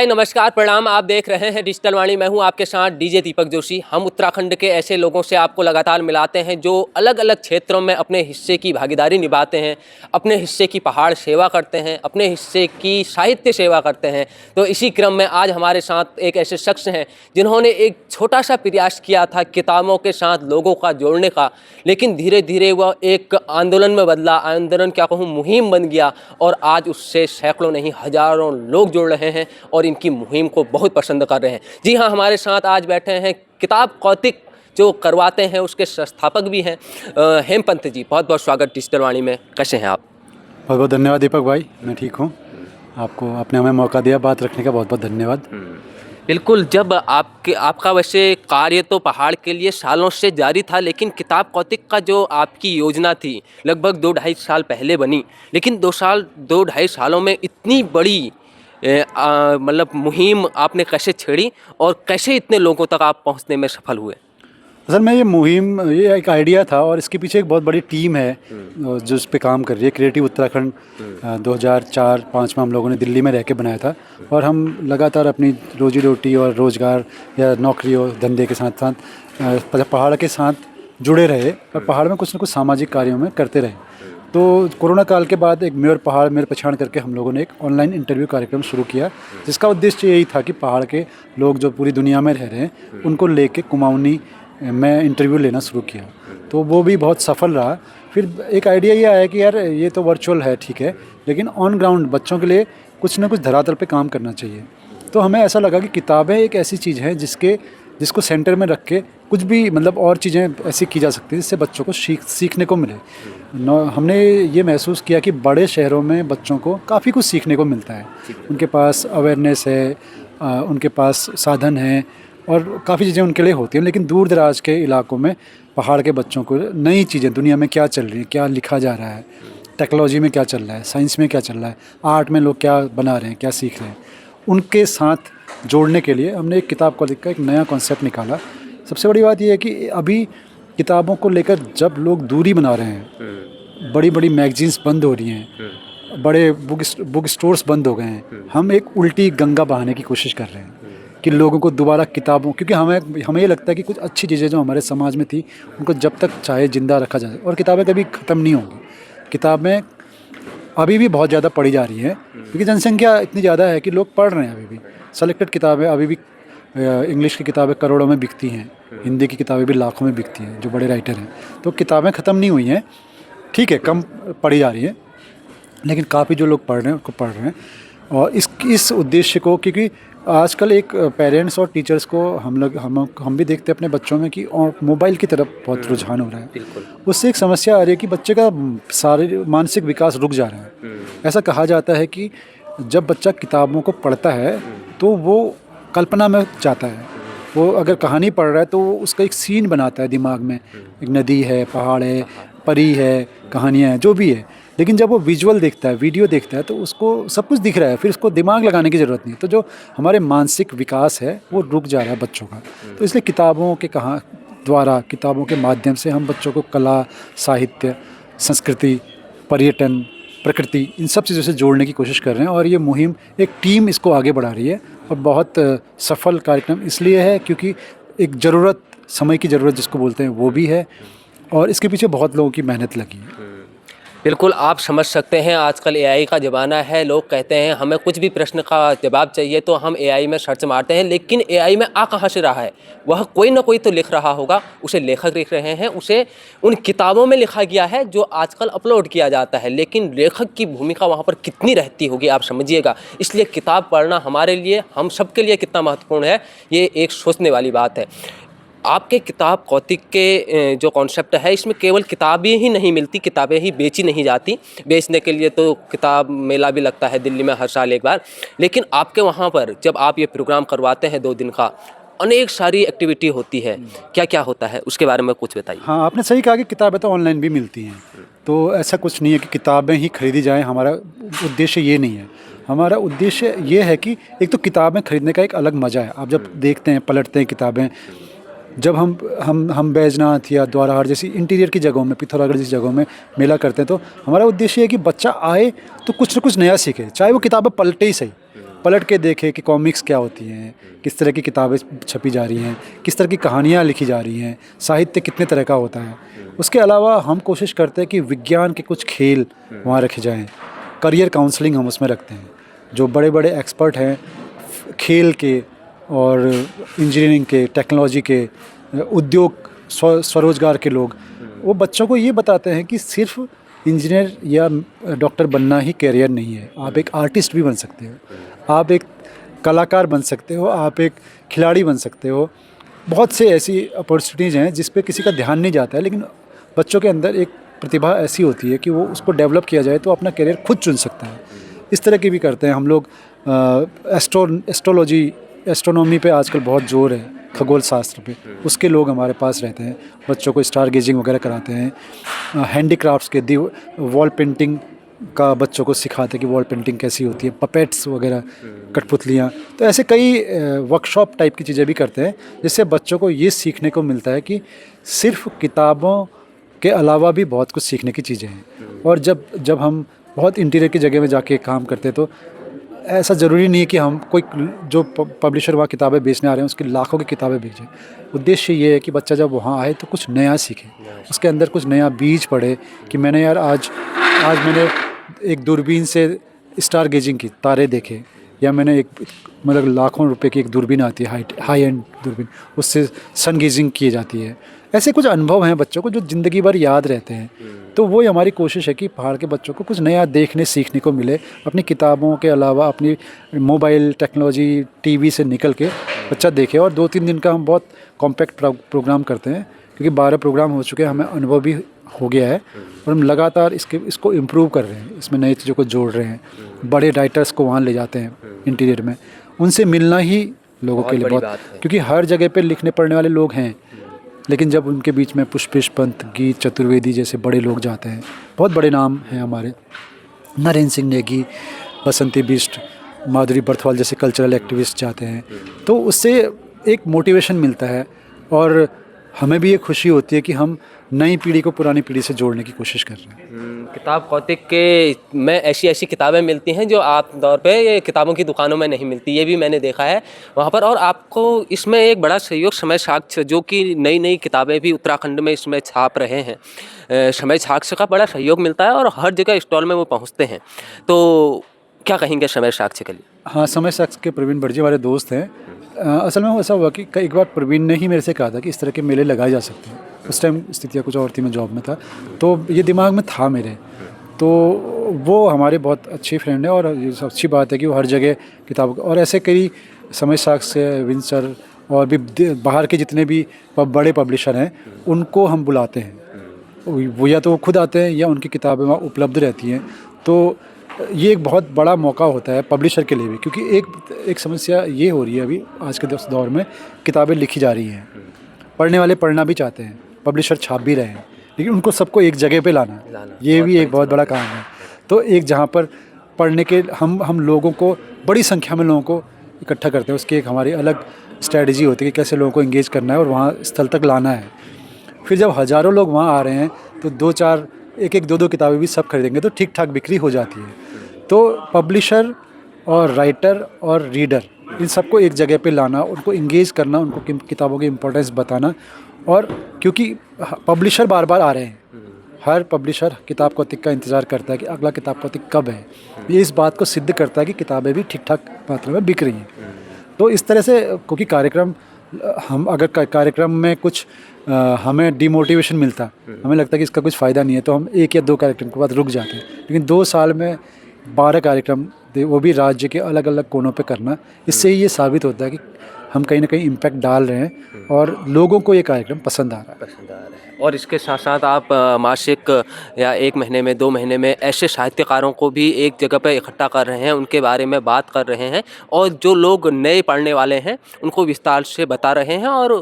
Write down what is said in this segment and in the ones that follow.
हाय नमस्कार प्रणाम। आप देख रहे हैं डिजिटल वाणी। मैं हूं आपके साथ डीजे दीपक जोशी। हम उत्तराखंड के ऐसे लोगों से आपको लगातार मिलाते हैं जो अलग अलग क्षेत्रों में अपने हिस्से की भागीदारी निभाते हैं, अपने हिस्से की पहाड़ सेवा करते हैं, अपने हिस्से की साहित्य सेवा करते हैं। तो इसी क्रम में आज हमारे साथ एक ऐसे शख्स हैं जिन्होंने एक छोटा सा प्रयास किया था किताबों के साथ लोगों का जोड़ने का, लेकिन धीरे धीरे वह एक आंदोलन में बदला, आंदोलन क्या कहूँ मुहिम बन गया और आज उससे सैकड़ों नहीं हजारों लोग जुड़ रहे हैं और इनकी मुहिम को बहुत पसंद कर रहे हैं। जी हाँ, हमारे साथ आज बैठे हैं किताब कौतिक जो करवाते हैं उसके संस्थापक भी हैं हेमपंत जी। बहुत बहुत स्वागत डिजिटल वाणी में। कैसे हैं आप? बहुत बहुत धन्यवाद दीपक भाई, मैं ठीक हूँ। आपको आपने हमें मौका दिया बात रखने का, बहुत बहुत धन्यवाद। बिल्कुल। जब आपका वैसे कार्य तो पहाड़ के लिए सालों से जारी था, लेकिन किताब कौतिक का जो आपकी योजना थी लगभग 2-2.5 साल पहले बनी, लेकिन 2-2.5 सालों में इतनी बड़ी मतलब मुहिम आपने कैसे छेड़ी और कैसे इतने लोगों तक आप पहुंचने में सफल हुए? असल में ये मुहिम, ये एक आइडिया था और इसके पीछे एक बहुत बड़ी टीम है जो इस पे काम कर रही है। क्रिएटिव उत्तराखंड 2004-05 में हम लोगों ने दिल्ली में रह के बनाया था और हम लगातार अपनी रोजी रोटी और रोज़गार या नौकरी और धंधे के साथ साथ पहाड़ के साथ जुड़े रहे और पहाड़ में कुछ न कुछ सामाजिक कार्यों में करते रहे। तो कोरोना काल के बाद एक मेयर पहाड़ मेयर पहचान करके हम लोगों ने एक ऑनलाइन इंटरव्यू कार्यक्रम शुरू किया, जिसका उद्देश्य यही था कि पहाड़ के लोग जो पूरी दुनिया में रह रहे हैं उनको लेके कुमाऊनी में इंटरव्यू लेना शुरू किया। तो वो भी बहुत सफल रहा। फिर एक आइडिया ये आया कि यार ये तो वर्चुअल है, ठीक है, लेकिन ऑन ग्राउंड बच्चों के लिए कुछ ना कुछ धरातल पे काम करना चाहिए। तो हमें ऐसा लगा कि किताबें एक ऐसी चीज़ है जिसको सेंटर में रख के कुछ भी मतलब और चीज़ें ऐसी की जा सकती हैं जिससे बच्चों को सीखने को मिले। हमने ये महसूस किया कि बड़े शहरों में बच्चों को काफ़ी कुछ सीखने को मिलता है, उनके पास अवेयरनेस है, उनके पास साधन हैं और काफ़ी चीज़ें उनके लिए होती हैं, लेकिन दूर दराज के इलाकों में पहाड़ के बच्चों को नई चीज़ें, दुनिया में क्या चल रही है, क्या लिखा जा रहा है, टेक्नोलॉजी में क्या चल रहा है, साइंस में क्या चल रहा है, आर्ट में लोग क्या बना रहे हैं, क्या सीख रहे हैं, उनके साथ जोड़ने के लिए हमने एक किताब को लिखकर एक नया कॉन्सेप्ट निकाला। सबसे बड़ी बात यह है कि अभी किताबों को लेकर जब लोग दूरी बना रहे हैं, बड़ी बड़ी मैगजीन्स बंद हो रही हैं, बड़े बुक स्टोर्स बंद हो गए हैं, हम एक उल्टी गंगा बहाने की कोशिश कर रहे हैं कि लोगों को दोबारा किताबों, क्योंकि हमें ये लगता है कि कुछ अच्छी चीज़ें जो हमारे समाज में थी उनको जब तक चाहे ज़िंदा रखा जाए और किताबें कभी ख़त्म नहीं होंगी। किताबें अभी भी बहुत ज़्यादा पढ़ी जा रही हैं क्योंकि जनसंख्या इतनी ज़्यादा है कि लोग पढ़ रहे हैं। अभी भी सेलेक्टेड किताबें, अभी भी इंग्लिश की किताबें करोड़ों में बिकती हैं, हिंदी की किताबें भी लाखों में बिकती हैं जो बड़े राइटर हैं। तो किताबें ख़त्म नहीं हुई हैं, ठीक है, कम पढ़ी जा रही हैं, लेकिन काफ़ी जो लोग पढ़ रहे हैं उनको पढ़ रहे हैं। और इस उद्देश्य को, क्योंकि आजकल एक पेरेंट्स और टीचर्स को हम भी देखते हैं अपने बच्चों में कि मोबाइल की तरफ बहुत रुझान हो रहा है। उससे एक समस्या आ रही है कि बच्चे का शारीरिक मानसिक विकास रुक जा रहा है। ऐसा कहा जाता है कि जब बच्चा किताबों को पढ़ता है तो वो कल्पना में जाता है। वो अगर कहानी पढ़ रहा है तो वो उसका एक सीन बनाता है दिमाग में, एक नदी है, पहाड़ है, परी है, कहानियाँ हैं, जो भी है। लेकिन जब वो विजुअल देखता है, वीडियो देखता है, तो उसको सब कुछ दिख रहा है, फिर उसको दिमाग लगाने की ज़रूरत नहीं। तो जो हमारे मानसिक विकास है वो रुक जा रहा है बच्चों का। तो इसलिए किताबों के माध्यम से हम बच्चों को कला, साहित्य, संस्कृति, पर्यटन, प्रकृति, इन सब चीज़ों से जोड़ने की कोशिश कर रहे हैं। और ये मुहिम, एक टीम इसको आगे बढ़ा रही है और बहुत सफल कार्यक्रम इसलिए है क्योंकि एक ज़रूरत, समय की ज़रूरत जिसको बोलते हैं, वो भी है और इसके पीछे बहुत लोगों की मेहनत लगी है। बिल्कुल, आप समझ सकते हैं आजकल एआई का ज़माना है। लोग कहते हैं हमें कुछ भी प्रश्न का जवाब चाहिए तो हम एआई में सर्च मारते हैं, लेकिन एआई में आ कहाँ से रहा है? वह कोई ना कोई तो लिख रहा होगा, उसे लेखक लिख रहे हैं, उसे उन किताबों में लिखा गया है जो आजकल अपलोड किया जाता है, लेकिन लेखक की भूमिका वहाँ पर कितनी रहती होगी आप समझिएगा। इसलिए किताब पढ़ना हमारे लिए, हम सबके लिए कितना महत्वपूर्ण है, ये एक सोचने वाली बात है। आपके किताब कौतिक के जो कॉन्सेप्ट है, इसमें केवल किताबें ही नहीं मिलती, किताबें ही बेची नहीं जाती। बेचने के लिए तो किताब मेला भी लगता है दिल्ली में हर साल एक बार, लेकिन आपके वहाँ पर जब आप ये प्रोग्राम करवाते हैं 2 दिन का, अनेक सारी एक्टिविटी होती है। क्या क्या होता है उसके बारे में कुछ बताइए। हाँ, आपने सही कहा कि किताबें तो ऑनलाइन भी मिलती हैं, तो ऐसा कुछ नहीं है कि किताबें ही खरीदी जाएँ। हमारा उद्देश्य ये नहीं है। हमारा उद्देश्य ये है कि एक तो किताबें खरीदने का एक अलग मज़ा है। आप जब देखते हैं, पलटते हैं किताबें, जब हम बैजनाथ या द्वाराहाट जैसी इंटीरियर की जगहों में, पिथौरागढ़ जैसी जगहों में मेला करते हैं, तो हमारा उद्देश्य है कि बच्चा आए तो कुछ न कुछ नया सीखे, चाहे वो किताबें पलटे ही सही। पलट के देखे कि कॉमिक्स क्या होती हैं, किस तरह की किताबें छपी जा रही हैं, किस तरह की कहानियाँ लिखी जा रही हैं, साहित्य कितने तरह का होता है। उसके अलावा हम कोशिश करते हैं कि विज्ञान के कुछ खेल वहाँ रखे जाएँ। करियर काउंसलिंग हम उसमें रखते हैं। जो बड़े बड़े एक्सपर्ट हैं खेल के और इंजीनियरिंग के, टेक्नोलॉजी के, उद्योग, स्वरोजगार के लोग, वो बच्चों को ये बताते हैं कि सिर्फ इंजीनियर या डॉक्टर बनना ही करियर नहीं है। आप एक आर्टिस्ट भी बन सकते हो, आप एक कलाकार बन सकते हो, आप एक खिलाड़ी बन सकते हो। बहुत से ऐसी अपॉर्चुनिटीज़ हैं जिस पे किसी का ध्यान नहीं जाता है, लेकिन बच्चों के अंदर एक प्रतिभा ऐसी होती है कि वो उसको डेवलप किया जाए तो अपना करियर खुद चुन सकता है। इस तरह की भी करते हैं हम लोग। एस्ट्रोलॉजी, एस्ट्रोनॉमी पे आजकल बहुत जोर है, खगोल शास्त्र पे, उसके लोग हमारे पास रहते हैं। बच्चों को स्टार गेजिंग वगैरह कराते हैं। हैंडीक्राफ्ट्स के वॉल पेंटिंग का बच्चों को सिखाते हैं कि वॉल पेंटिंग कैसी होती है, पपेट्स वगैरह, कठपुतलियाँ। तो ऐसे कई वर्कशॉप टाइप की चीज़ें भी करते हैं, जिससे बच्चों को ये सीखने को मिलता है कि सिर्फ किताबों के अलावा भी बहुत कुछ सीखने की चीज़ें हैं। और जब हम बहुत इंटीरियर की जगह में जाके काम करते हैं तो ऐसा ज़रूरी नहीं है कि हम कोई जो पब्लिशर वहाँ किताबें बेचने आ रहे हैं उसकी लाखों की किताबें बेचें। उद्देश्य ये है कि बच्चा जब वहाँ आए तो कुछ नया सीखे, उसके अंदर कुछ नया बीज पड़े कि मैंने यार आज मैंने एक दूरबीन से स्टार गेजिंग की, तारे देखे, या मैंने एक मतलब लाखों रुपए की एक दूरबीन आती है, हाई एंड दूरबीन, उससे सन गेजिंग की जाती है। ऐसे कुछ अनुभव हैं बच्चों को जो ज़िंदगी भर याद रहते हैं। तो वो हमारी कोशिश है कि पहाड़ के बच्चों को कुछ नया देखने सीखने को मिले, अपनी किताबों के अलावा अपनी मोबाइल टेक्नोलॉजी, टीवी से निकल के बच्चा देखे। और 2-3 दिन का हम बहुत कॉम्पैक्ट प्रोग्राम करते हैं, क्योंकि 12 प्रोग्राम हो चुके हैं, हमें अनुभव भी हो गया है और हम लगातार इसको इम्प्रूव कर रहे हैं, इसमें नई चीज़ों को जोड़ रहे हैं। बड़े राइटर्स को वहाँ ले जाते हैं इंटीरियर में, उनसे मिलना ही लोगों के लिए बहुत, क्योंकि हर जगह पे लिखने पढ़ने वाले लोग हैं, लेकिन जब उनके बीच में पुष्पेश पंत, गीत चतुर्वेदी जैसे बड़े लोग जाते हैं, बहुत बड़े नाम हैं हमारे, नरेंद्र सिंह नेगी, बसंती बिष्ट, माधुरी बर्थवाल जैसे कल्चरल एक्टिविस्ट जाते हैं, तो उससे एक मोटिवेशन मिलता है। और हमें भी ये खुशी होती है कि हम नई पीढ़ी को पुरानी पीढ़ी से जोड़ने की कोशिश कर रहे हैं। किताब कौतिक के में ऐसी किताबें मिलती हैं जो आप तौर पे ये किताबों की दुकानों में नहीं मिलती, ये भी मैंने देखा है वहाँ पर। और आपको इसमें एक बड़ा सहयोग समय साक्ष्य, जो कि नई किताबें भी उत्तराखंड में इसमें छाप रहे हैं, समय साक्ष्य का बड़ा सहयोग मिलता है और हर जगह स्टॉल में वो पहुँचते हैं। तो क्या कहेंगे समय साक्ष्य के लिए? हाँ, समय साक्ष्य के प्रवीण भट्ट जी हमारे दोस्त हैं। असल में ऐसा हुआ कि एक बार प्रवीण ने ही मेरे से कहा था कि इस तरह के मेले लगाए जा सकते हैं। उस टाइम स्थितियाँ कुछ और थी, मैं जॉब में था, तो ये दिमाग में था मेरे। तो वो हमारे बहुत अच्छे फ्रेंड हैं और ये अच्छी बात है कि वो हर जगह किताब, और ऐसे कई समय साक्ष्य, विंसर और भी बाहर के जितने भी बड़े पब्लिशर हैं उनको हम बुलाते हैं। वो या तो वो खुद आते हैं या उनकी किताबें वहाँ उपलब्ध रहती हैं। तो ये एक बहुत बड़ा मौका होता है पब्लिशर के लिए भी, क्योंकि एक समस्या ये हो रही है अभी आज के दौर में, किताबें लिखी जा रही हैं, पढ़ने वाले पढ़ना भी चाहते हैं, पब्लिशर छाप भी रहे हैं, लेकिन उनको सबको एक जगह पे लाना ये भी एक बहुत बड़ा काम है। तो एक जहाँ पर पढ़ने के हम लोगों को, बड़ी संख्या में लोगों को इकट्ठा करते हैं, उसकी एक हमारी अलग स्ट्रैटेजी होती है कि कैसे लोगों को इंगेज करना है और वहाँ स्थल तक लाना है। फिर जब हज़ारों लोग वहाँ आ रहे हैं तो 2-4, 1-2 किताबें भी सब खरीदेंगे तो ठीक ठाक बिक्री हो जाती है। तो पब्लिशर और राइटर और रीडर, इन सबको एक जगह पे लाना, उनको इंगेज करना, उनको किताबों की इम्पोर्टेंस बताना। और क्योंकि पब्लिशर बार बार आ रहे हैं, हर पब्लिशर किताब कौतिक का इंतज़ार करता है कि अगला किताब कौतिक कब है, ये इस बात को सिद्ध करता है कि किताबें भी ठीक ठाक मात्रा में बिक रही हैं। तो इस तरह से, क्योंकि कार्यक्रम, हम अगर कार्यक्रम में कुछ हमें डिमोटिवेशन मिलता, हमें लगता है कि इसका कुछ फ़ायदा नहीं है, तो हम 1 या 2 कार्यक्रम के बाद रुक जाते हैं। लेकिन 2 साल में 12 कार्यक्रम, वो भी राज्य के अलग अलग कोनों पे करना, इससे ही ये साबित होता है कि हम कहीं ना कहीं इम्पैक्ट डाल रहे हैं और लोगों को ये कार्यक्रम पसंद आ रहा है। और इसके साथ साथ आप मासिक या 1 महीने में, 2 महीने में ऐसे साहित्यकारों को भी एक जगह पर इकट्ठा कर रहे हैं, उनके बारे में बात कर रहे हैं, और जो लोग नए पढ़ने वाले हैं उनको विस्तार से बता रहे हैं और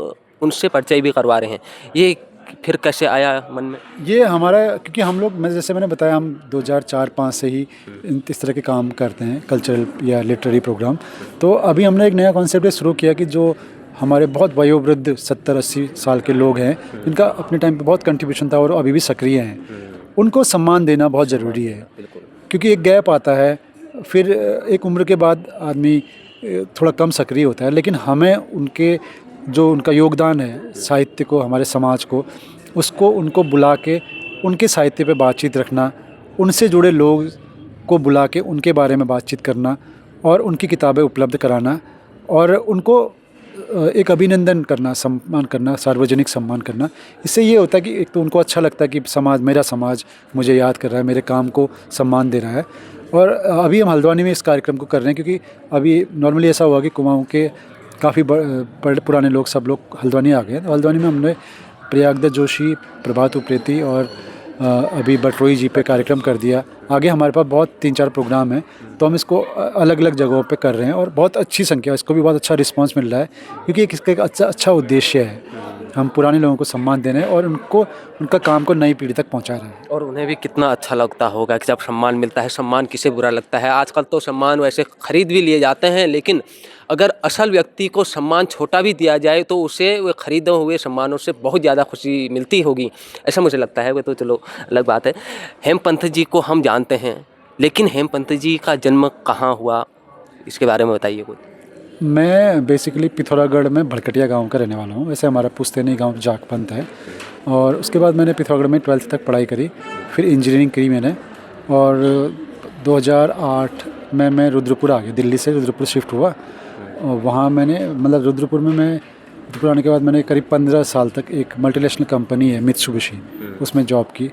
उनसे परिचय भी करवा रहे हैं। ये फिर कैसे आया मन में? ये हमारा, क्योंकि हम लोग, जैसे मैंने बताया, हम 2004-05 से ही इस तरह के काम करते हैं, कल्चरल या लिटरेरी प्रोग्राम। तो अभी हमने एक नया कॉन्सेप्ट शुरू किया कि जो हमारे बहुत वयोवृद्ध 70-80 साल के लोग हैं, जिनका अपने टाइम पे बहुत कंट्रीब्यूशन था और अभी भी सक्रिय हैं, उनको सम्मान देना बहुत ज़रूरी है। क्योंकि एक गैप आता है फिर एक उम्र के बाद आदमी थोड़ा कम सक्रिय होता है, लेकिन हमें उनके जो उनका योगदान है साहित्य को, हमारे समाज को, उसको उनको बुला के उनके साहित्य पे बातचीत रखना, उनसे जुड़े लोग को बुला के उनके बारे में बातचीत करना और उनकी किताबें उपलब्ध कराना और उनको एक अभिनंदन करना, सम्मान करना, सार्वजनिक सम्मान करना। इससे ये होता है कि एक तो उनको अच्छा लगता है कि समाज, मेरा समाज मुझे याद कर रहा है, मेरे काम को सम्मान दे रहा है। और अभी हम हल्द्वानी में इस कार्यक्रम को कर रहे हैं क्योंकि अभी नॉर्मली ऐसा हुआ कि कुमाऊँ के काफ़ी बड़े पुराने लोग, सब लोग हल्द्वानी आ गए। तो हल्द्वानी में हमने प्रयागदत्त जोशी, प्रभात उप्रेती और अभी बटरोई जी पे कार्यक्रम कर दिया। आगे हमारे पास बहुत 3-4 प्रोग्राम हैं, तो हम इसको अलग अलग जगहों पे कर रहे हैं और बहुत अच्छी संख्या, इसको भी बहुत अच्छा रिस्पांस मिल रहा है क्योंकि इसका एक अच्छा उद्देश्य है। हम पुराने लोगों को सम्मान दे रहे हैं और उनको, उनका काम को नई पीढ़ी तक पहुंचा रहे हैं। और उन्हें भी कितना अच्छा लगता होगा कि जब सम्मान मिलता है। सम्मान किसे बुरा लगता है? आजकल तो सम्मान वैसे खरीद भी लिए जाते हैं, लेकिन अगर असल व्यक्ति को सम्मान छोटा भी दिया जाए तो उसे वो खरीदे हुए सम्मानों से बहुत ज़्यादा खुशी मिलती होगी, ऐसा मुझे लगता है। वो तो चलो अलग बात है। हेमपंत जी को हम जानते हैं, लेकिन हेमपंत जी का जन्म कहाँ हुआ, इसके बारे में बताइए कुछ। मैं बेसिकली पिथौरागढ़ में भड़कटिया गांव का रहने वाला हूं। वैसे हमारा पुश्तैनी गांव जाखपंत है और उसके बाद मैंने पिथौरागढ़ में 12th तक पढ़ाई करी, फिर इंजीनियरिंग करी मैंने और 2008 में मैं रुद्रपुर आ गया। दिल्ली से रुद्रपुर शिफ्ट हुआ और वहाँ मैंने, मतलब रुद्रपुर आने के बाद मैंने करीब 15 साल तक एक मल्टीनेशनल कंपनी है मित्सुबिशी, उसमें जॉब की।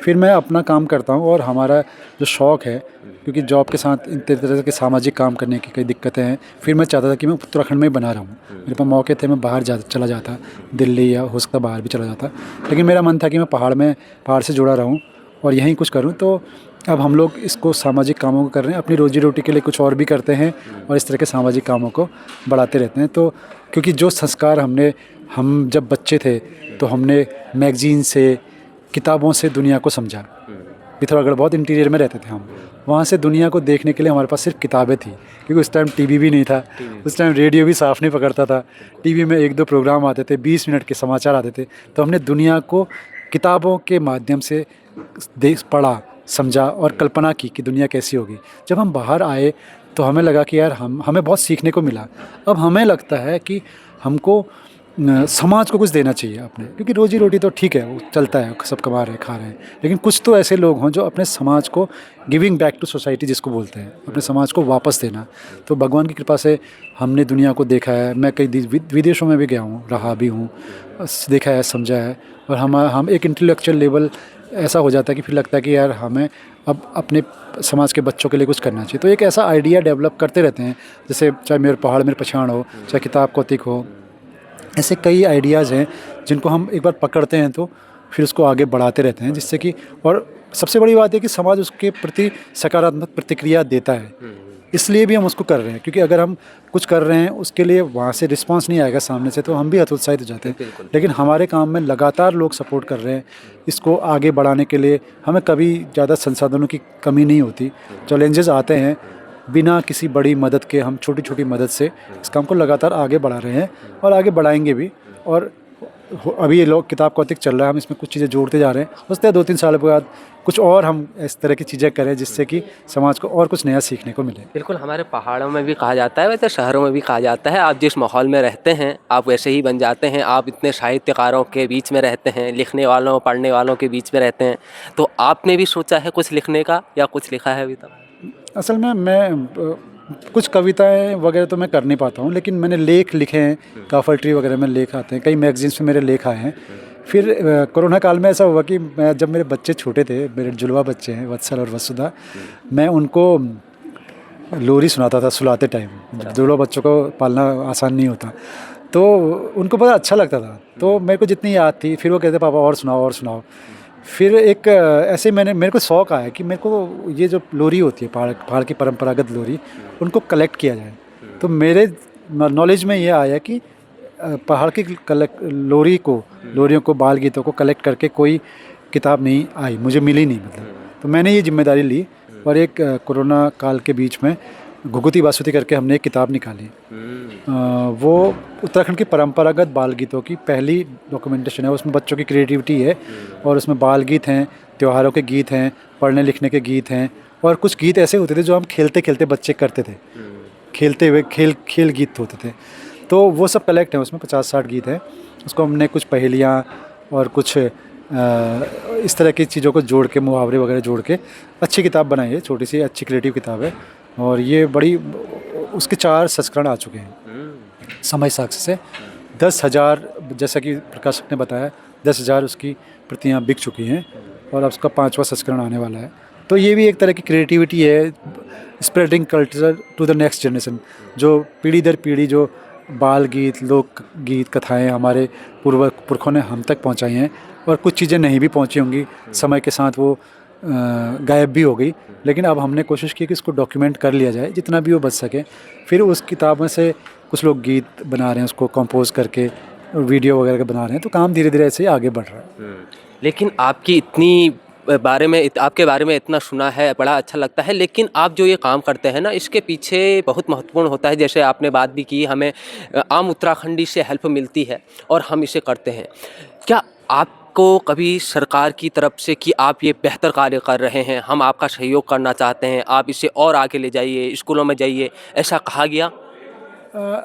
फिर मैं अपना काम करता हूँ और हमारा जो शौक़ है, क्योंकि जॉब के साथ इन तरह के सामाजिक काम करने की कई दिक्कतें हैं, फिर मैं चाहता था कि मैं उत्तराखंड में ही बना रहूँ। मेरे पास मौके थे, मैं बाहर चला जाता, दिल्ली या हो सकता बाहर भी चला जाता, लेकिन मेरा मन था कि मैं पहाड़ से जुड़ा रहूँ और यहीं कुछ करूँ। तो अब हम लोग इसको सामाजिक कामों को कर रहे हैं, अपनी रोजी रोटी के लिए कुछ और भी करते हैं और इस तरह के सामाजिक कामों को बढ़ाते रहते हैं। तो क्योंकि जो संस्कार हम जब बच्चे थे तो हमने मैगजीन से, किताबों से दुनिया को समझा। पिथौरागढ़ बहुत इंटीरियर में रहते थे हम, वहाँ से दुनिया को देखने के लिए हमारे पास सिर्फ किताबें थी, क्योंकि उस टाइम टीवी भी नहीं था, उस टाइम रेडियो भी साफ़ नहीं पकड़ता था। टीवी में 1-2 प्रोग्राम आते थे, 20 मिनट के समाचार आते थे। तो हमने दुनिया को किताबों के माध्यम से पढ़ा, समझा और कल्पना की कि दुनिया कैसी होगी। जब हम बाहर आए तो हमें लगा कि यार हमें बहुत सीखने को मिला। अब हमें लगता है कि हमको समाज को कुछ देना चाहिए अपने, क्योंकि रोजी रोटी तो ठीक है, वो चलता है, सब कमा रहे हैं, खा रहे हैं, लेकिन कुछ तो ऐसे लोग हों जो अपने समाज को, गिविंग बैक टू सोसाइटी जिसको बोलते हैं, अपने समाज को वापस देना। तो भगवान की कृपा से हमने दुनिया को देखा है। मैं कई विदेशों में भी गया हूँ, रहा भी हूँ, देखा है, समझा है। और हम एक इंटेलेक्चुअल लेवल ऐसा हो जाता है कि फिर लगता है कि यार हमें अब अपने समाज के बच्चों के लिए कुछ करना चाहिए। तो एक ऐसा आइडिया डेवलप करते रहते हैं, जैसे चाहे मेरे पहाड़ मेरे पछाड़ हो, चाहे किताब कौतिक हो, ऐसे कई आइडियाज़ हैं जिनको हम एक बार पकड़ते हैं तो फिर उसको आगे बढ़ाते रहते हैं, जिससे कि, और सबसे बड़ी बात है कि समाज उसके प्रति सकारात्मक प्रतिक्रिया देता है। इसलिए भी हम उसको कर रहे हैं, क्योंकि अगर हम कुछ कर रहे हैं उसके लिए वहाँ से रिस्पांस नहीं आएगा सामने से, तो हम भी हतोत्साहित हो जाते हैं। लेकिन हमारे काम में लगातार लोग सपोर्ट कर रहे हैं, इसको आगे बढ़ाने के लिए हमें कभी ज़्यादा संसाधनों की कमी नहीं होती। चैलेंजेस आते हैं, बिना किसी बड़ी मदद के हम छोटी छोटी मदद से इस काम को लगातार आगे बढ़ा रहे हैं और आगे बढ़ाएंगे भी। और अभी ये लोग किताब कौतिक चल रहा है, हम इसमें कुछ चीज़ें जोड़ते जा रहे हैं। हो सकता है 2-3 साल के बाद कुछ और हम इस तरह की चीज़ें करें जिससे कि समाज को और कुछ नया सीखने को मिले। बिल्कुल, हमारे पहाड़ों में भी कहा जाता है, वैसे शहरों में भी कहा जाता है, आप जिस माहौल में रहते हैं आप वैसे ही बन जाते हैं। आप इतने साहित्यकारों के बीच में रहते हैं, लिखने वालों, पढ़ने वालों के बीच में रहते हैं, तो आपने भी सोचा है कुछ लिखने का या कुछ लिखा है अभी तक? असल में मैं कुछ कविताएं वगैरह तो मैं कर नहीं पाता हूँ, लेकिन मैंने लेख लिखे हैं, काफल्ट्री वगैरह में लेख आते हैं, कई मैगजीन्स में मेरे लेख आए हैं। फिर कोरोना काल में ऐसा हुआ कि जब मेरे बच्चे छोटे थे, मेरे जुड़वा बच्चे हैं वत्सल और वसुधा, मैं उनको लोरी सुनाता था सुलाते टाइम। जुड़वा बच्चों को पालना आसान नहीं होता, तो उनको बड़ा अच्छा लगता था। तो मेरे को जितनी याद थी, फिर वो कहते पापा और सुनाओ और सुनाओ। फिर एक ऐसे मेरे को शौक़ आया कि मेरे को ये जो लोरी होती है, पहाड़ की परंपरागत लोरी, उनको कलेक्ट किया जाए। तो मेरे नॉलेज में ये आया कि पहाड़ की लोरियों को, बाल गीतों को कलेक्ट करके कोई किताब नहीं आई, मुझे मिली नहीं, मतलब। तो मैंने ये जिम्मेदारी ली और एक कोरोना काल के बीच में घुघुती बासुती करके हमने एक किताब निकाली। वो उत्तराखंड की परंपरागत बाल गीतों की पहली डॉक्यूमेंटेशन है। उसमें बच्चों की क्रिएटिविटी है और उसमें बाल गीत हैं, त्योहारों के गीत हैं, पढ़ने लिखने के गीत हैं और कुछ गीत ऐसे होते थे जो हम खेलते खेलते बच्चे करते थे, खेलते हुए खेल गीत होते थे। तो वो सब कलेक्ट हैं, उसमें 50-60 गीत हैं। उसको हमने कुछ पहेलियाँ और कुछ इस तरह की चीज़ों को जोड़ के, मुहावरे वगैरह जोड़ के अच्छी किताब बनाई है, छोटी सी अच्छी क्रिएटिव किताब है। और ये बड़ी, उसके 4 संस्करण आ चुके हैं समय साक्ष्य से। 10,000, जैसा कि प्रकाशक ने बताया, 10,000 उसकी प्रतियां बिक चुकी हैं और अब उसका 5वां संस्करण आने वाला है। तो ये भी एक तरह की क्रिएटिविटी है, spreading culture to the next generation. जो पीढ़ी दर पीढ़ी जो बाल गीत, लोक गीत, कथाएँ हमारे पुरखों ने हम तक पहुंचाई हैं, और कुछ चीज़ें नहीं भी पहुंची होंगी, समय के साथ वो गायब भी हो गई, लेकिन अब हमने कोशिश की कि इसको डॉक्यूमेंट कर लिया जाए जितना भी वो बच सके। फिर उस किताब में से कुछ लोग गीत बना रहे हैं, उसको कंपोज करके वीडियो वगैरह बना रहे हैं, तो काम धीरे धीरे ऐसे ही आगे बढ़ रहा है। लेकिन आपकी इतनी आपके बारे में इतना सुना है, बड़ा अच्छा लगता है, लेकिन आप जो ये काम करते हैं ना, इसके पीछे बहुत महत्वपूर्ण होता है। जैसे आपने बात भी की, हमें आम उत्तराखंडी से हेल्प मिलती है और हम इसे करते हैं। क्या आपको कभी सरकार की तरफ से कि आप ये बेहतर कार्य कर रहे हैं, हम आपका सहयोग करना चाहते हैं, आप इसे और आगे ले जाइए, स्कूलों में जाइए, ऐसा कहा गया?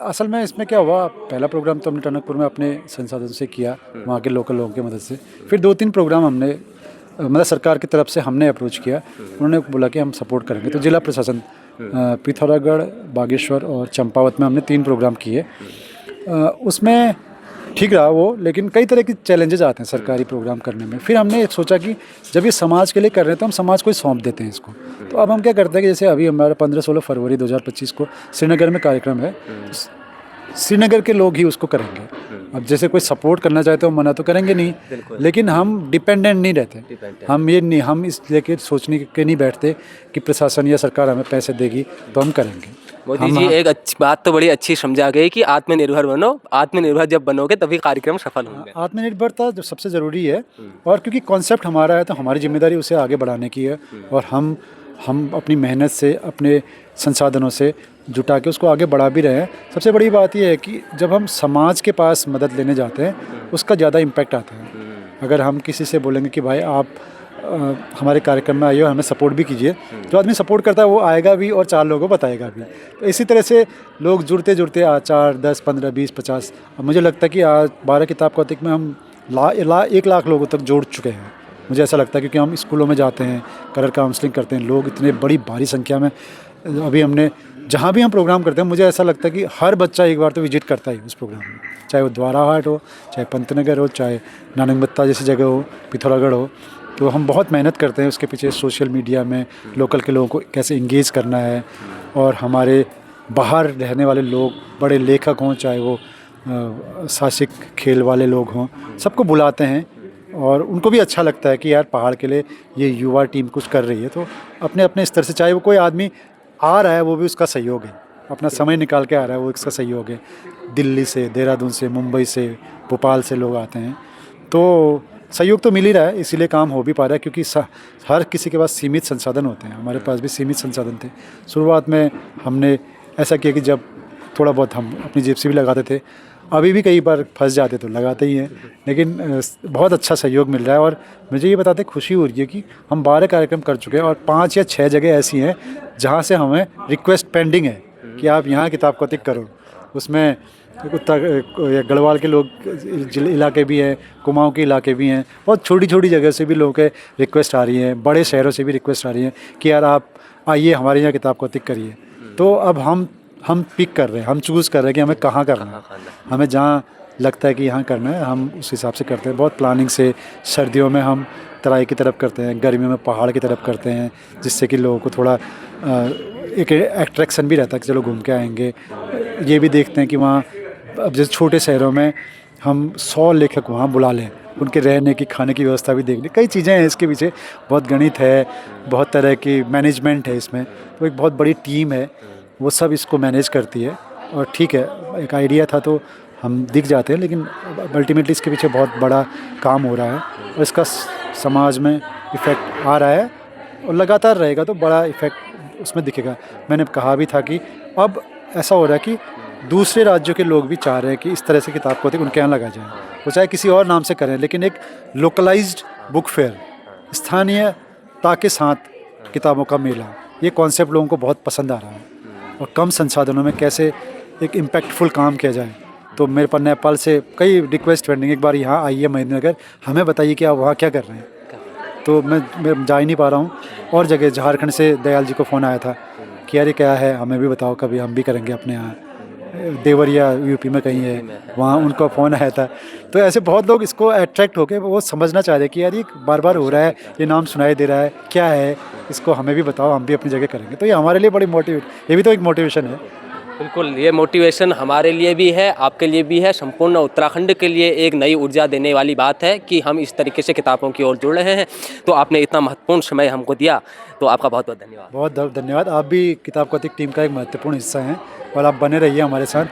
असल में इसमें क्या हुआ, पहला प्रोग्राम तो हमने टनकपुर में अपने संसाधनों से किया, वहाँ के लोकल लोगों की मदद से। फिर 2-3 प्रोग्राम हमने मतलब सरकार की तरफ से हमने अप्रोच किया, उन्होंने बोला कि हम सपोर्ट करेंगे। तो जिला प्रशासन पिथौरागढ़, बागेश्वर और चंपावत में हमने 3 प्रोग्राम किए। उसमें ठीक रहा वो, लेकिन कई तरह के चैलेंजेस आते हैं सरकारी प्रोग्राम करने में। फिर हमने सोचा कि जब ये समाज के लिए कर रहे हैं तो हम समाज को ही सौंप देते हैं इसको। तो अब हम क्या करते हैं कि जैसे अभी हमारा 15-16 फरवरी 2025 को श्रीनगर में कार्यक्रम है, श्रीनगर के लोग ही उसको करेंगे। अब जैसे कोई सपोर्ट करना चाहे तो हम मना तो करेंगे नहीं, लेकिन हम डिपेंडेंट नहीं रहते। हम ये नहीं, हम इस लेके सोचने के नहीं बैठते कि प्रशासन या सरकार हमें पैसे देगी तो हम करेंगे। मोदी जी, एक अच्छी बात तो बड़ी अच्छी समझा गई कि आत्मनिर्भर बनो, आत्मनिर्भर जब बनोगे तभी कार्यक्रम सफल होंगे। आत्मनिर्भरता जो सबसे ज़रूरी है, और क्योंकि कॉन्सेप्ट हमारा है तो हमारी जिम्मेदारी उसे आगे बढ़ाने की है, और हम अपनी मेहनत से, अपने संसाधनों से जुटा के उसको आगे बढ़ा भी रहे हैं। सबसे बड़ी बात यह है कि जब हम समाज के पास मदद लेने जाते हैं उसका ज़्यादा इम्पैक्ट आता है। अगर हम किसी से बोलेंगे कि भाई आप हमारे कार्यक्रम में आइए और हमें सपोर्ट भी कीजिए, जो आदमी सपोर्ट करता है वो आएगा भी और 4 लोगों को बताएगा भी। तो इसी तरह से लोग जुड़ते जुड़ते आज 4, 10, 15, 20, 50, अब मुझे लगता है कि आज 12 किताब कौतिक में हम 1 लाख लोगों तक जोड़ चुके हैं। मुझे ऐसा लगता है क्योंकि हम स्कूलों में जाते हैं, करियर काउंसलिंग करते हैं, लोग इतने बड़ी भारी संख्या में, अभी हमने जहाँ भी हम प्रोग्राम करते हैं मुझे ऐसा लगता है कि हर बच्चा एक बार तो विजिट करता ही उस प्रोग्राम में, चाहे वो द्वाराहाट हो, चाहे पंतनगर हो, चाहे नानंगमत्ता जैसी जगह हो, पिथौरागढ़ हो। तो हम बहुत मेहनत करते हैं उसके पीछे, सोशल मीडिया में लोकल के लोगों को कैसे इंगेज करना है, और हमारे बाहर रहने वाले लोग, बड़े लेखक हों, चाहे वो साहसिक खेल वाले लोग हों, सबको बुलाते हैं और उनको भी अच्छा लगता है कि यार पहाड़ के लिए ये युवा टीम कुछ कर रही है। तो अपने अपने स्तर से, चाहे वो कोई आदमी आ रहा है वो भी उसका सहयोग है, अपना समय निकाल के आ रहा है वो इसका सहयोग है। दिल्ली से, देहरादून से, मुंबई से, भोपाल से लोग आते हैं, तो सहयोग तो मिल ही रहा है, इसीलिए काम हो भी पा रहा है। क्योंकि हर किसी के पास सीमित संसाधन होते हैं, हमारे पास भी सीमित संसाधन थे। शुरुआत में हमने ऐसा किया कि जब थोड़ा बहुत हम अपनी जेब से भी लगाते थे, अभी भी कई बार फंस जाते तो लगाते ही हैं, लेकिन बहुत अच्छा सहयोग मिल रहा है। और मुझे ये बताते खुशी हो रही है कि हम 12 कार्यक्रम कर चुके हैं और 5 या 6 जगह ऐसी हैं जहाँ से हमें रिक्वेस्ट पेंडिंग है कि आप यहाँ किताब कौतिक करो। उसमें गढ़वाल के लोग इलाके भी हैं, कुमाऊं के इलाके भी हैं, बहुत छोटी छोटी जगह से भी लोगों के रिक्वेस्ट आ रही हैं, बड़े शहरों से भी रिक्वेस्ट आ रही हैं कि यार आप आइए हमारे यहाँ किताब कौतिक करिए। तो अब हम पिक कर रहे हैं, हम चूज़ कर रहे हैं कि हमें कहाँ करना है, हमें जहाँ लगता है कि यहाँ करना है हम उस हिसाब से करते हैं। बहुत प्लानिंग से, सर्दियों में हम तराई की तरफ करते हैं, गर्मियों में पहाड़ की तरफ करते हैं, जिससे कि लोगों को थोड़ा एक एट्रैक्शन भी रहता है कि चलो घूम के आएंगे। ये भी देखते हैं कि वहाँ, अब जैसे छोटे शहरों में हम 100 लेखक वहाँ बुला लें, उनके रहने की, खाने की व्यवस्था भी देख लें। कई चीज़ें हैं इसके पीछे, बहुत गणित है, बहुत तरह की मैनेजमेंट है इसमें। तो एक बहुत बड़ी टीम है, वो सब इसको मैनेज करती है। और ठीक है, एक आइडिया था तो हम दिख जाते हैं, लेकिन अल्टीमेटली इसके पीछे बहुत बड़ा काम हो रहा है और इसका समाज में इफ़ेक्ट आ रहा है और लगातार रहेगा तो बड़ा इफ़ेक्ट उसमें दिखेगा। मैंने कहा भी था कि अब ऐसा हो रहा है कि दूसरे राज्यों के लोग भी चाह रहे हैं कि इस तरह से किताब कौतिक उनके यहाँ लगा जाए, वो चाहे किसी और नाम से करें, लेकिन एक लोकलाइज्ड बुक फेयर, स्थानीयता के साथ किताबों का मेला, ये कॉन्सेप्ट लोगों को बहुत पसंद आ रहा है। और कम संसाधनों में कैसे एक इम्पैक्टफुल काम किया जाए। तो मेरे पास नेपाल से कई रिक्वेस्ट पेंडिंग, एक बार यहाँ आइए महेंद्रनगर, हमें बताइए कि आप वहाँ क्या कर रहे हैं। तो मैं जा ही नहीं पा रहा हूँ। और जगह झारखंड से दयाल जी को फ़ोन आया था कि यार ये क्या है, हमें भी बताओ, कभी हम भी करेंगे अपने यहाँ। देवरिया यूपी में कहीं है, वहाँ उनका फ़ोन आया था। तो ऐसे बहुत लोग इसको अट्रैक्ट होकर वो समझना चाह रहे हैं कि यार ये बार बार हो रहा है, ये नाम सुनाई दे रहा है, क्या है, इसको हमें भी बताओ, हम भी अपनी जगह करेंगे। तो ये हमारे लिए बड़ी ये भी तो एक मोटिवेशन है। बिल्कुल, ये मोटिवेशन हमारे लिए भी है, आपके लिए भी है, संपूर्ण उत्तराखंड के लिए एक नई ऊर्जा देने वाली बात है कि हम इस तरीके से किताबों की ओर जुड़ रहे हैं। तो आपने इतना महत्वपूर्ण समय हमको दिया, तो आपका बहुत बहुत धन्यवाद। बहुत धन्यवाद। आप भी किताब कौतिक टीम का एक महत्वपूर्ण हिस्सा हैं और आप बने रहिए हमारे साथ,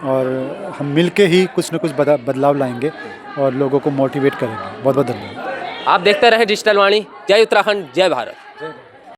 और हम मिल के ही कुछ न कुछ बदलाव लाएंगे और लोगों को मोटिवेट करेंगे। बहुत बहुत धन्यवाद। आप देखते रहे डिजिटल वाणी। जय उत्तराखंड, जय भारत।